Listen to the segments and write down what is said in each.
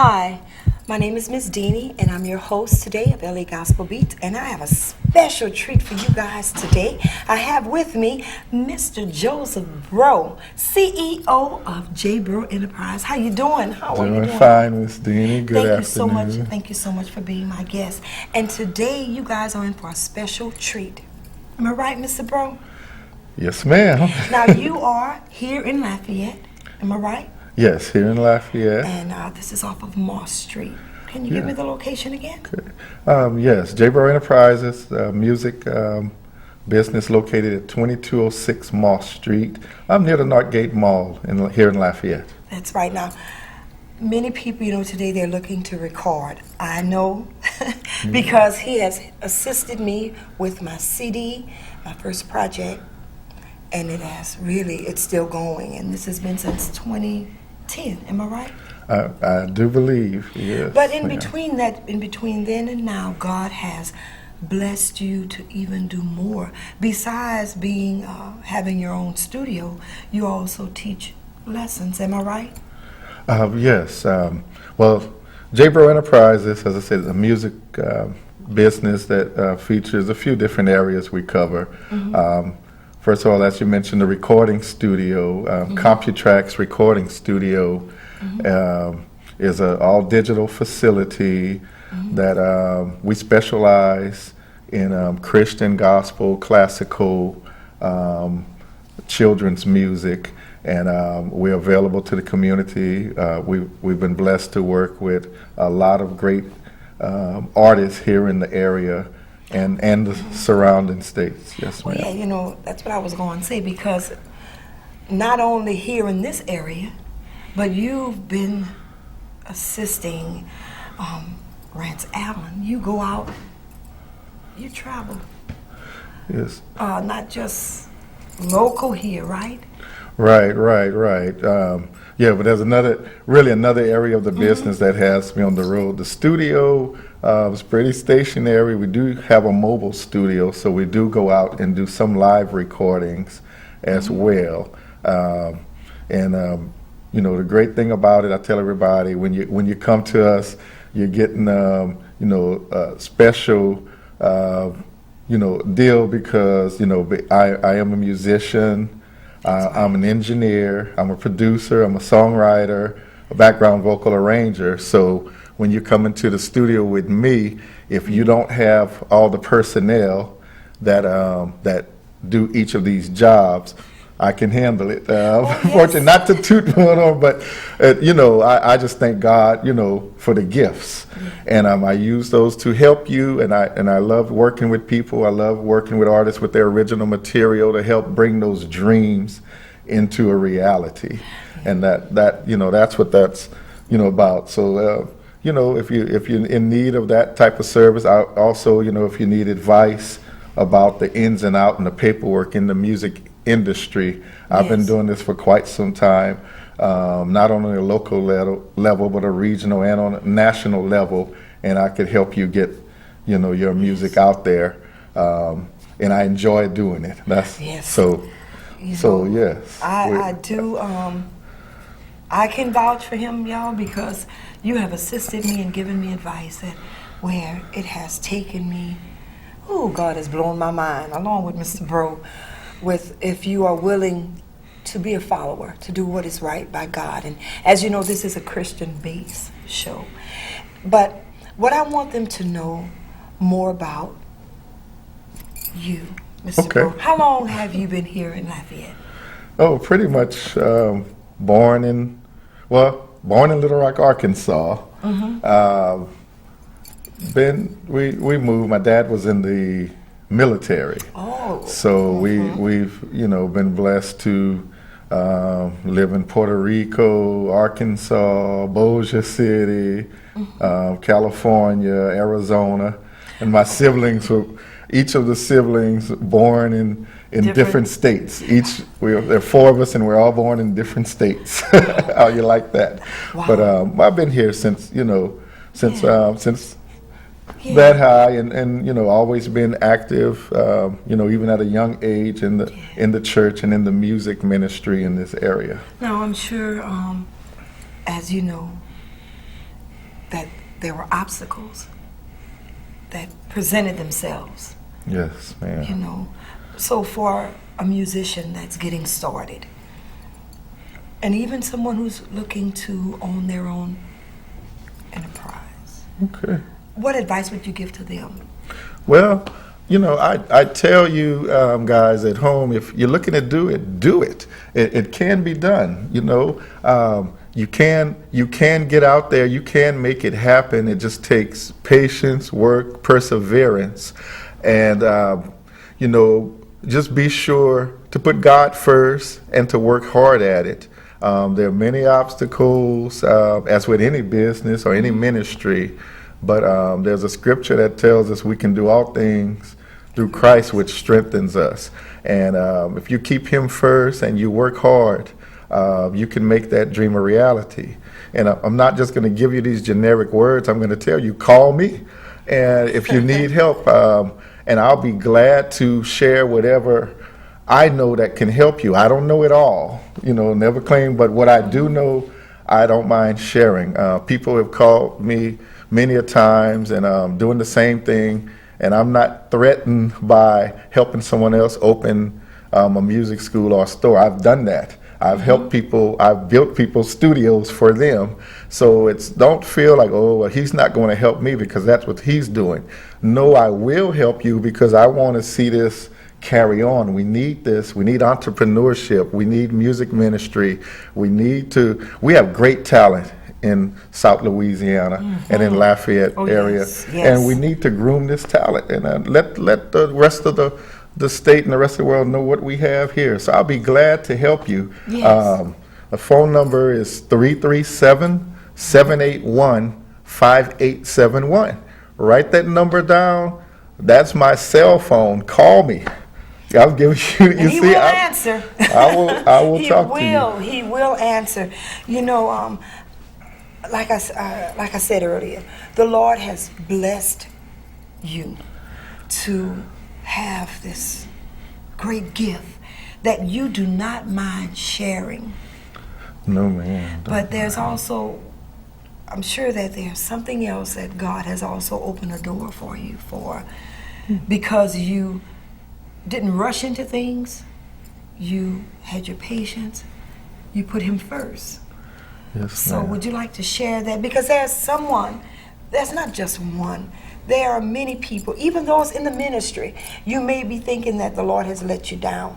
Hi, my name is Miss Deanie, and I'm your host today of LA Gospel Beats, and I have a special treat for you guys today. I have with me Mr. Joseph Bro, CEO of J. Bro Enterprise. How you doing? How are you doing? Doing fine, Miss Deanie. Good Thank afternoon. you so much. Thank you so much for being my guest. And today, you guys are in for a special treat. Am I right, Mr. Bro? Yes, ma'am. Now, you are here in Lafayette. Am I right? Yes, here in Lafayette. And this is off of Moss Street. Can you give me the location again? Yes, J. Bro Enterprises, music business located at 2206 Moss Street. I'm near the Northgate Mall here in Lafayette. That's right. Now, many people, today they're looking to record. I know because he has assisted me with my CD, my first project, and it's still going. And this has been since 2010. Am I right? I do believe, yes. But in between then and now, God has blessed you to even do more. Besides having your own studio, you also teach lessons. Am I right? Yes. Well, J. Bro Enterprises, as I said, is a music business that features a few different areas we cover. Mm-hmm. First of all, as you mentioned, the recording studio, CompuTrack's recording studio, is an all-digital facility that we specialize in Christian gospel, classical, children's music, and we're available to the community. We've been blessed to work with a lot of great artists here in the area and the surrounding states. Yes, ma'am. Well, yeah, that's what I was going to say, because not only here in this area, but you've been assisting Rance Allen. You go out, you travel. Yes. Not just local here, right? Right. Yeah, but there's another area of the business that has me on the road. The studio is pretty stationary. We do have a mobile studio, so we do go out and do some live recordings as well. The great thing about it, I tell everybody, when you come to us, you're getting a special deal, because I am a musician. I'm an engineer, I'm a producer, I'm a songwriter, a background vocal arranger. So when you come into the studio with me, if you don't have all the personnel that do each of these jobs, I can handle it. Unfortunately, not to toot one on, but I just thank God, for the gifts, and I use those to help you. And I love working with people. I love working with artists with their original material to help bring those dreams into a reality, and that's what that's about. So if you're in need of that type of service, I also if you need advice about the ins and outs and the paperwork in the music industry. I've been doing this for quite some time, not only a local level, but a regional and on a national level, and I could help you get, your music out there, and I enjoy doing it. Yes. I do. I can vouch for him, y'all, because you have assisted me and given me advice that where it has taken me. Oh, God has blown my mind, along with Mr. Bro, if you are willing to be a follower, to do what is right by God. And as you know, this is a Christian-based show. But what I want them to know more about you, Mr. Bro. How long have you been here in Lafayette? Oh, pretty much born in Little Rock, Arkansas. We moved. My dad was in the military. So we've been blessed to live in Puerto Rico, Arkansas, Bossier City, California, Arizona, and my siblings were each of the siblings born in different states. There are four of us, and we're all born in different states. How you like that? Wow. But I've been here since that high, and always been active, even at a young age in the church and in the music ministry in this area. Now, I'm sure, as you know, that there were obstacles that presented themselves. Yes, ma'am. You know, so for a musician that's getting started, and even someone who's looking to own their own enterprise, Okay. what advice would you give to them? Well, I tell you, guys at home, if you're looking to do it, do it. It can be done. You can get out there. You can make it happen. It just takes patience, work, perseverance, and just be sure to put God first and to work hard at it. There are many obstacles, as with any business or any ministry, but there's a scripture that tells us we can do all things through Christ, which strengthens us. And if you keep Him first and you work hard, you can make that dream a reality. And I'm not just going to give you these generic words. I'm going to tell you, call me, and if you need help, and I'll be glad to share whatever I know that can help you. I don't know it all, never claim, but what I do know, I don't mind sharing. People have called me many a times, and doing the same thing, and I'm not threatened by helping someone else open a music school or store. I've done that. I've helped people. I've built people's studios for them. So don't feel like, oh, well, he's not going to help me because that's what he's doing. No, I will help you because I want to see this carry on. We need this. We need entrepreneurship. We need music ministry. We have great talent in South Louisiana and in Lafayette area. Yes. And we need to groom this talent and let the rest of the state and the rest of the world know what we have here. So I'll be glad to help you. Yes. The phone number is 337-781-5871. Write that number down. That's my cell phone. Call me. I'll give you. And he will answer. I will talk to you. He will answer. Like I said earlier, the Lord has blessed you to have this great gift that you do not mind sharing. No, man. But there's also, I'm sure that there's something else that God has also opened a door for you for, because you didn't rush into things. You had your patience. You put Him first. Yes, So ma'am. would you like to share that? Because there's not just one. There are many people, even those in the ministry. You may be thinking that the Lord has let you down.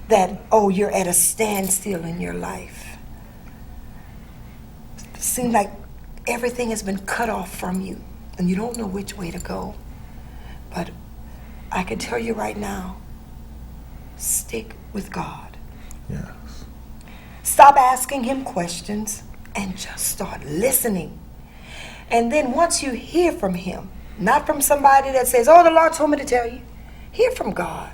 That, you're at a standstill in your life. It seems like everything has been cut off from you and you don't know which way to go. But I can tell you right now, stick with God. Yes. Stop asking Him questions and just start listening. And then once you hear from Him, not from somebody that says, the Lord told me to tell you, hear from God.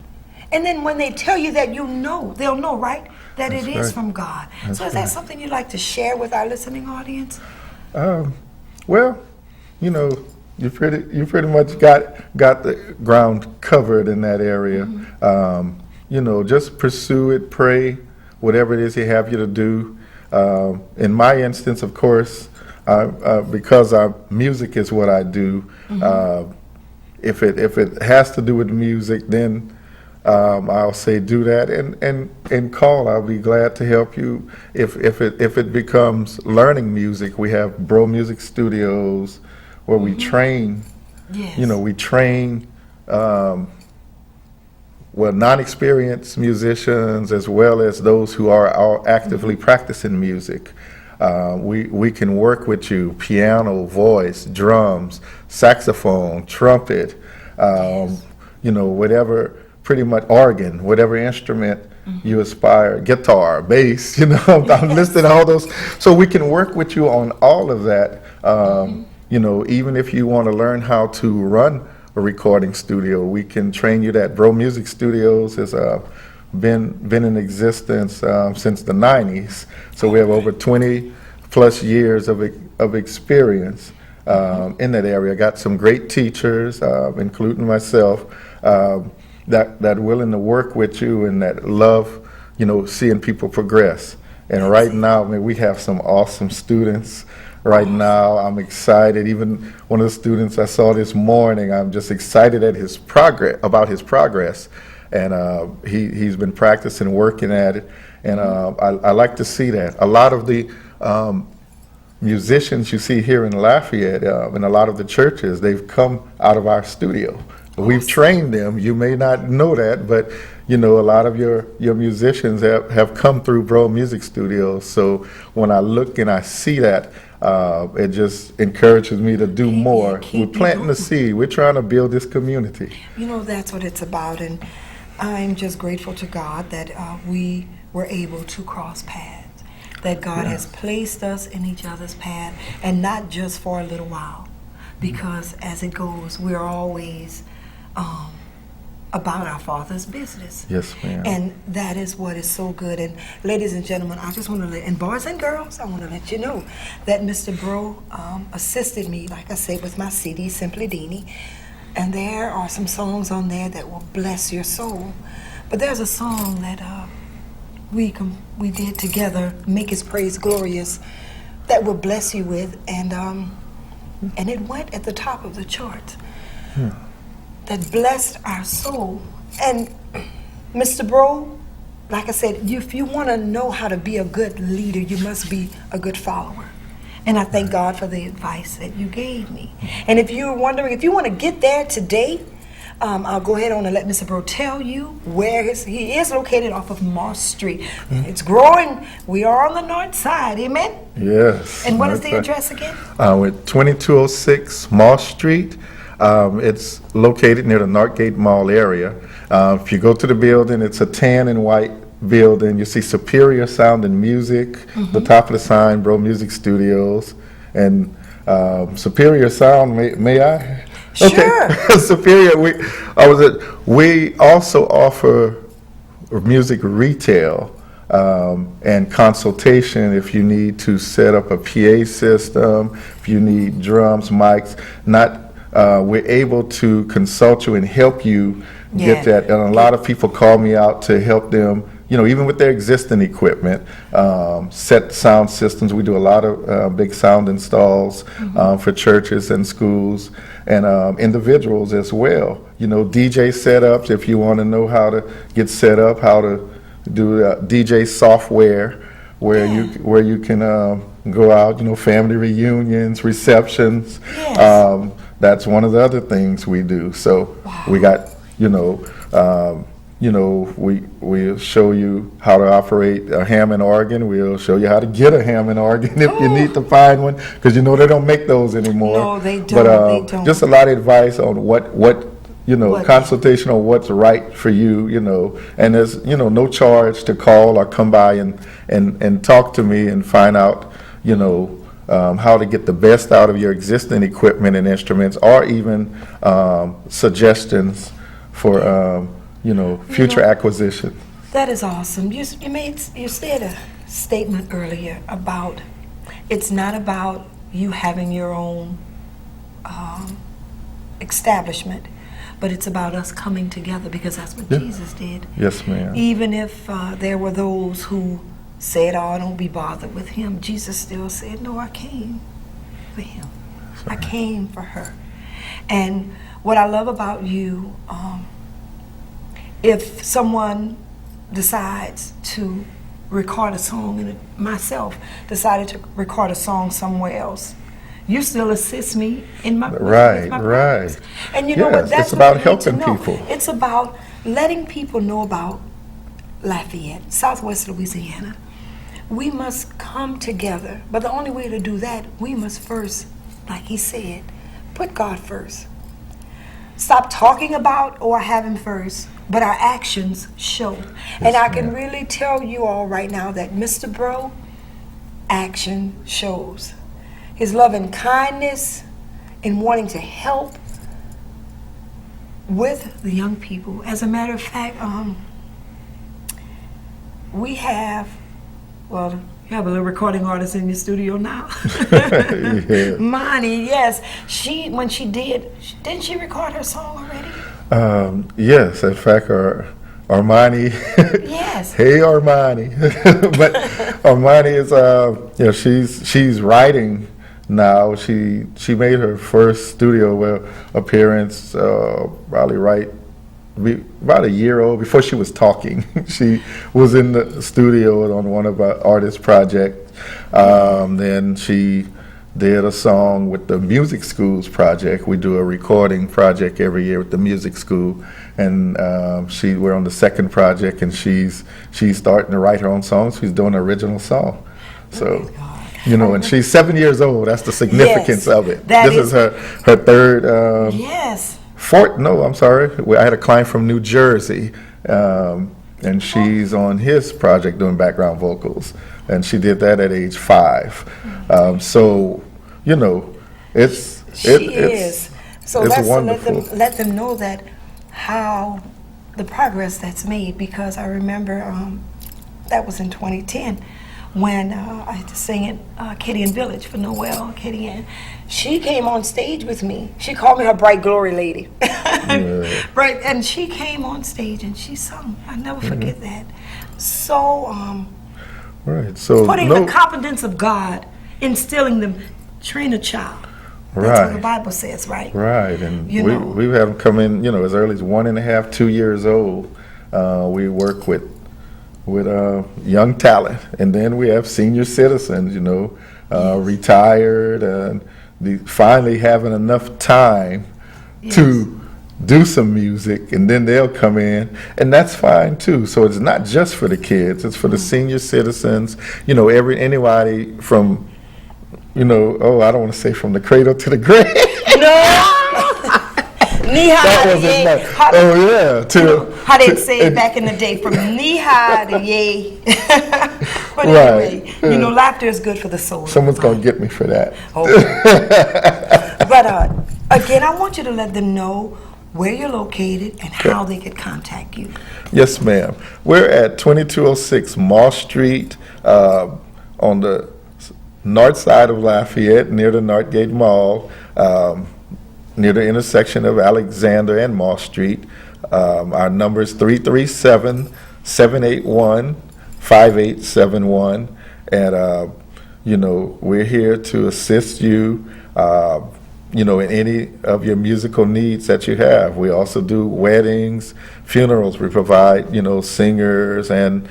And then when they tell you that, they'll know, right, that That's it is right. from God. That's So is that right. something you'd like to share with our listening audience? Well, you pretty much got the ground covered in that area. Just pursue it, pray, whatever it is He have you to do. In my instance, of course, because music is what I do. If it has to do with music, then I'll say do that and call. I'll be glad to help you. If it becomes learning music, we have Bro Music Studios where we train. Yes. We train non-experienced musicians as well as those who are actively practicing music. We can work with you, piano, voice, drums, saxophone, trumpet, whatever, pretty much organ, whatever instrument you aspire, guitar, bass, I'm listing all those. So we can work with you on all of that. Even if you want to learn how to run a recording studio, we can train you that. Bro Music Studios has been in existence since the 90s. So we have over 20 plus years of experience in that area. Got some great teachers, including myself, that willing to work with you and that love, seeing people progress. And right now, we have some awesome students right now. I'm excited. Even one of the students I saw this morning, I'm just excited at his progress. And he's been practicing, working at it. And I like to see that. A lot of the musicians you see here in Lafayette, in a lot of the churches, they've come out of our studio. We've trained them. You may not know that, but a lot of your musicians have come through Bro Music Studios. So when I look and I see that, it just encourages me to do more. We're planting the seed. We're trying to build this community. That's what it's about, and I'm just grateful to God that we were able to cross paths, that God has placed us in each other's path, and not just for a little while, because as it goes, we're always about our Father's business. Yes, ma'am. And that is what is so good. And ladies and gentlemen, I just want to and boys and girls, I want to let you know that Mr. Bro assisted me, like I said, with my CD, Simply Deanie. And there are some songs on there that will bless your soul. But there's a song that we did together, Make His Praise Glorious, that will bless you with. And it went at the top of the chart. That blessed our soul. And Mr. Bro, like I said, if you want to know how to be a good leader, you must be a good follower. And I thank God for the advice that you gave me. And if you're wondering, if you want to get there today, I'll go ahead on and let Mr. Bro tell you where he is located off of Moss Street. It's growing. We are on the north side, amen? Yes. And what is the address again? We're 2206 Moss Street. It's located near the Northgate Mall area. If you go to the building, it's a tan and white building. You see Superior Sound and Music, the top of the sign, Bro Music Studios. And Superior Sound, may I? Sure. Okay. Superior, we also offer music retail and consultation if you need to set up a PA system, if you need drums, mics. We're able to consult you and help you get that. And a lot of people call me out to help them, even with their existing equipment, set sound systems. We do a lot of big sound installs for churches and schools and individuals as well. DJ setups, if you want to know how to get set up, how to do DJ software, where you can go out, family reunions, receptions. Yes. That's one of the other things we do. So we got, we'll show you how to operate a Hammond organ. We'll show you how to get a Hammond organ if you need to find one, because they don't make those anymore. No, they don't. But they don't. just a lot of advice on what consultation on what's right for you, and there's, no charge to call or come by and talk to me and find out, how to get the best out of your existing equipment and instruments, or even suggestions for, future acquisition. That is awesome. You said a statement earlier about it's not about you having your own establishment, but it's about us coming together, because that's what Jesus did. Yes, ma'am. Even if there were those who said, "Oh, don't be bothered with him," Jesus still said, "No, I came for him. I came for her." And what I love about you, if someone decides to record a song, and myself decided to record a song somewhere else, you still assist me in my right. And you know what? That's it's about what we need to helping know. people. It's about letting people know about Lafayette, Southwest Louisiana. We must come together, but the only way to do that, we must first, like he said, put God first. Stop talking about or have him first, but our actions show. And I can really tell you all right now that Mr. Bro, action shows. His love and kindness in wanting to help with the young people. As a matter of fact, we have, you have a little recording artist in your studio now. Yeah. Monty, yes. When she didn't she record her song already? Yes, in fact, Armani. Yes. Hey, Armani. But Armani is, she's writing now. She made her first studio appearance probably about a year old, before she was talking. She was in the studio on one of our artist projects. Then she did a song with the music schools project. We do a recording project every year with the music school, and we're on the second project, and she's starting to write her own songs. She's doing an original song. So, and she's 7 years old. That's the significance of it. This is her third. Yes. Fourth. No, I'm sorry. I had a client from New Jersey, and she's on his project doing background vocals, and she did that at age 5. So, it's So it's let's wonderful. let them know that how the progress that's made, because I remember that was in 2010 when I had to sing at Kitty and Village for Noel, Kitty Ann. She came on stage with me. She called me her bright glory lady. Right, and she came on stage and she sung. I'll never forget that. So, Right. So putting the confidence of God, instilling them, train a child. That's what the Bible says, right? Right, and we've had them come in, as early as 1.5, 2 years old. We work with young talent, and then we have senior citizens, retired, and finally having enough time to do some music, and then they'll come in, and that's fine too. So it's not just for the kids; it's for the senior citizens. Anybody from, I don't want to say from the cradle to the grave. No. How they'd say it back in the day, from knee high to yay. But anyway, laughter is good for the soul. Someone's gonna get me for that. But again, I want you to let them know where you're located and how they could contact you. Yes, ma'am. We're at 2206 Mall Street, on the north side of Lafayette, near the Northgate Mall, near the intersection of Alexander and Mall Street. Our number is 337-781-5871. And, we're here to assist you, in any of your musical needs that you have. We also do weddings, funerals. We provide, singers and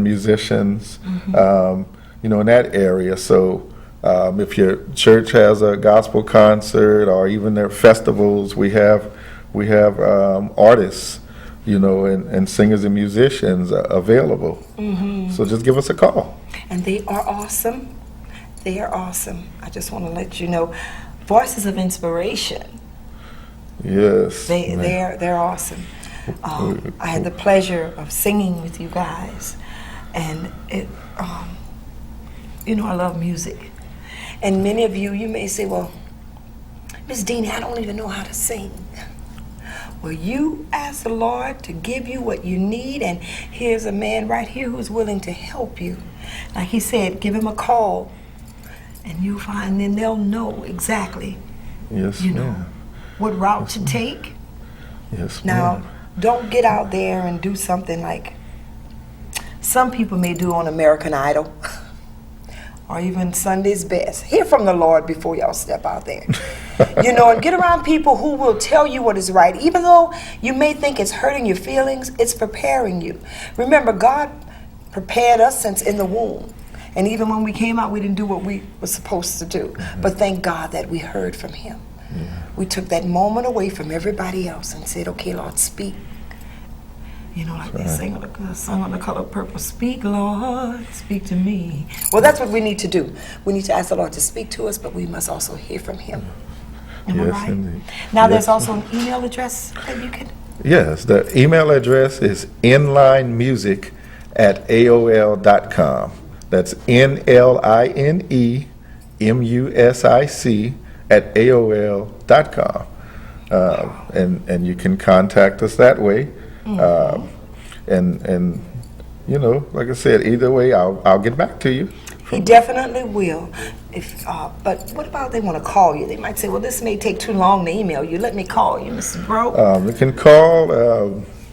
musicians, in that area. So if your church has a gospel concert or even their festivals, we have artists, and singers and musicians available. So just give us a call. And they are awesome. They are awesome. I just want to let you know, voices of inspiration. Yes. They're awesome. I had the pleasure of singing with you guys, and it. I love music. And many of you may say, well, Miss Deanie, I don't even know how to sing. Well, you ask the Lord to give you what you need, and here's a man right here who's willing to help you. Like he said, give him a call, and you'll find, then they'll know exactly, what route to take. Yes, now, ma'am. Don't get out there and do something like some people may do on American Idol. Or even Sunday's Best. Hear from the Lord before y'all step out there. And get around people who will tell you what is right. Even though you may think it's hurting your feelings, it's preparing you. Remember, God prepared us since in the womb. And even when we came out, we didn't do what we were supposed to do. But thank God that we heard from Him. We took that moment away from everybody else and said, okay, Lord, speak. Like they sing on the song on The Color Purple, speak, Lord, speak to me. Well, that's what we need to do. We need to ask the Lord to speak to us, but we must also hear from Him. Am I right? Indeed. Now, there's also an email address that you could... Yes, the email address is inlinemusic@aol.com. That's NLINEMUSIC@aol.com. And you can contact us that way. And like I said, either way, I'll get back to you. He definitely will. But what about they want to call you? They might say, well, this may take too long to email you. Let me call you, Mrs. Bro. You can call.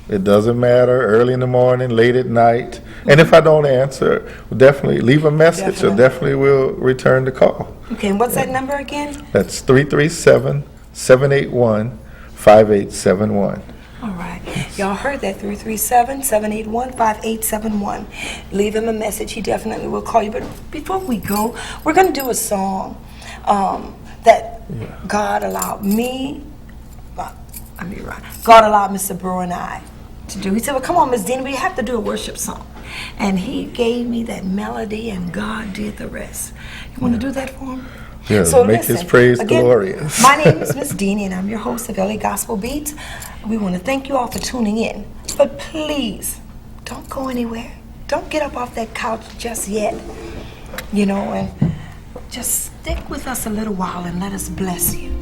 It doesn't matter, early in the morning, late at night. And if I don't answer, definitely leave a message. Definitely will return the call. Okay, and what's that number again? That's 337-781-5871. All right. Y'all heard that, 337-781-5871. Leave him a message. He definitely will call you. But before we go, we're going to do a song that God allowed me, God allowed Mr. Brewer and I to do. He said, well, come on, Miss Dina, we have to do a worship song. And he gave me that melody, and God did the rest. You want to do that for him? Yeah, So make listen, his praise again, glorious. My name is Miss Dini, and I'm your host of LA Gospel Beats. We want to thank you all for tuning in. But please, don't go anywhere. Don't get up off that couch just yet. You know, and just stick with us a little while and let us bless you.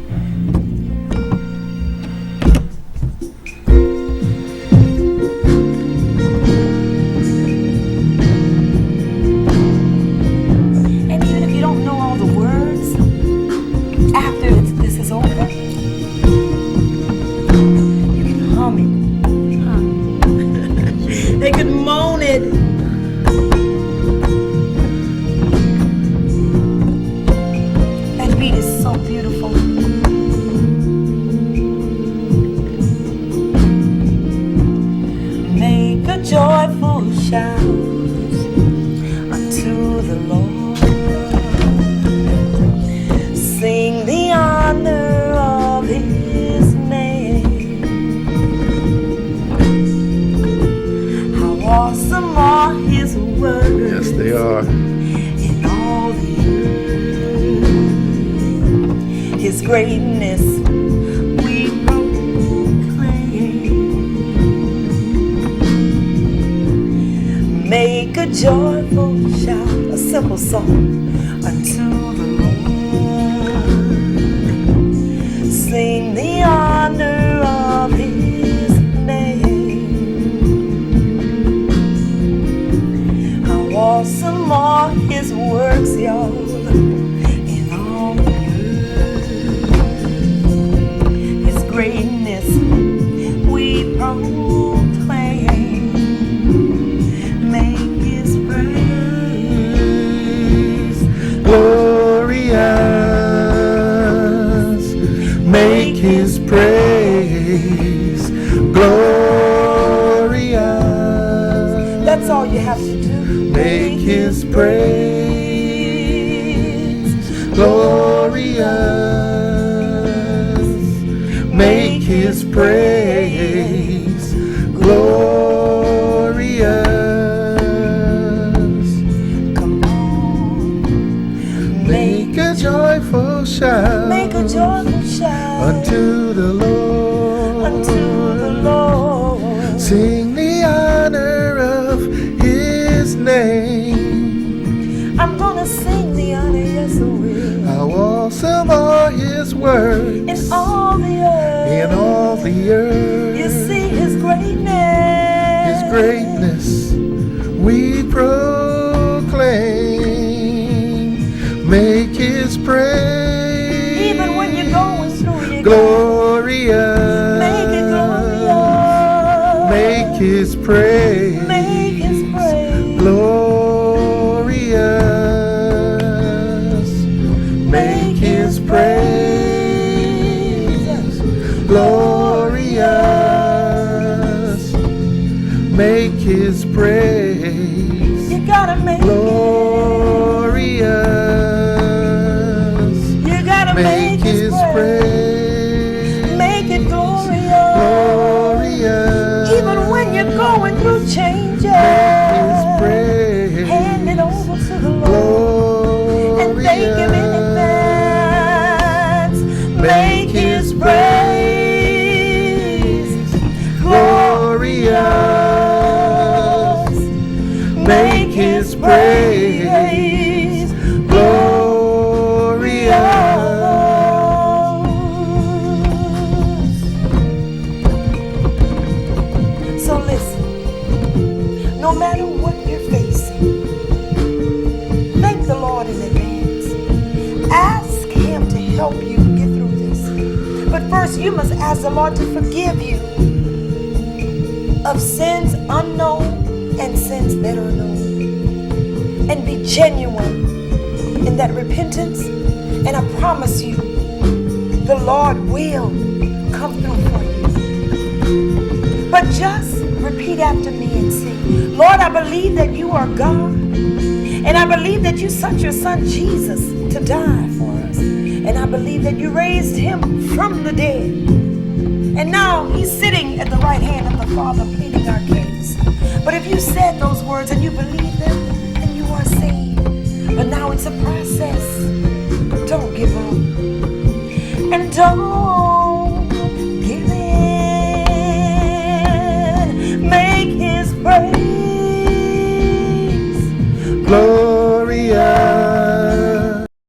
And even if you don't know all the words, after this is over, you can hum it. They could moan it. That beat is so beautiful. Make a joyful shout unto the Lord. Sing the honor of his name. How awesome are his words. Yes, they are. In all the earth. His greatness we proclaim. Make a joyful shout, a simple song unto the Lord. Sing the honor of his name. How awesome are his works, y'all, in all the earth. His greatness we proclaim. Make his praise Glorious. Make his praise glorious. That's all you have to do. Make his praise glorious. Make his praise glorious. Come on. Make a joyful shout Make a joyful shout unto the Lord. unto the Lord. Sing the honor of his name. I'm gonna sing the honor, yes I will. How awesome are his words In all the earth. in all the earth. You see his greatness. His greatness we proclaim. Make his praise Even when you're going through, you glorious. make it glorious. Make his praise Make his praise glorious. Make his praise glorious. Make his praise You gotta make glorious. You gotta Make his praise Make it glorious. glorious. Even when you're going through changes, His praise hand it over to the Lord and thank him in advance. Make his praise glorious. Make his praise glorious. So listen, no matter what you're facing, thank the Lord in advance. Ask him to help you get through this. But first, you must ask the Lord to forgive you of sins unknown and sins that are known. And be genuine in that repentance And I promise you, the Lord will come through for you. But just repeat after me and say, Lord, I believe that you are God. And I believe that you sent your son Jesus to die for us. And I believe that you raised him from the dead. And now he's sitting at the right hand of the Father pleading our case. But if you said those words and you believe them, then you are saved. But now it's a process. Don't give up. And don't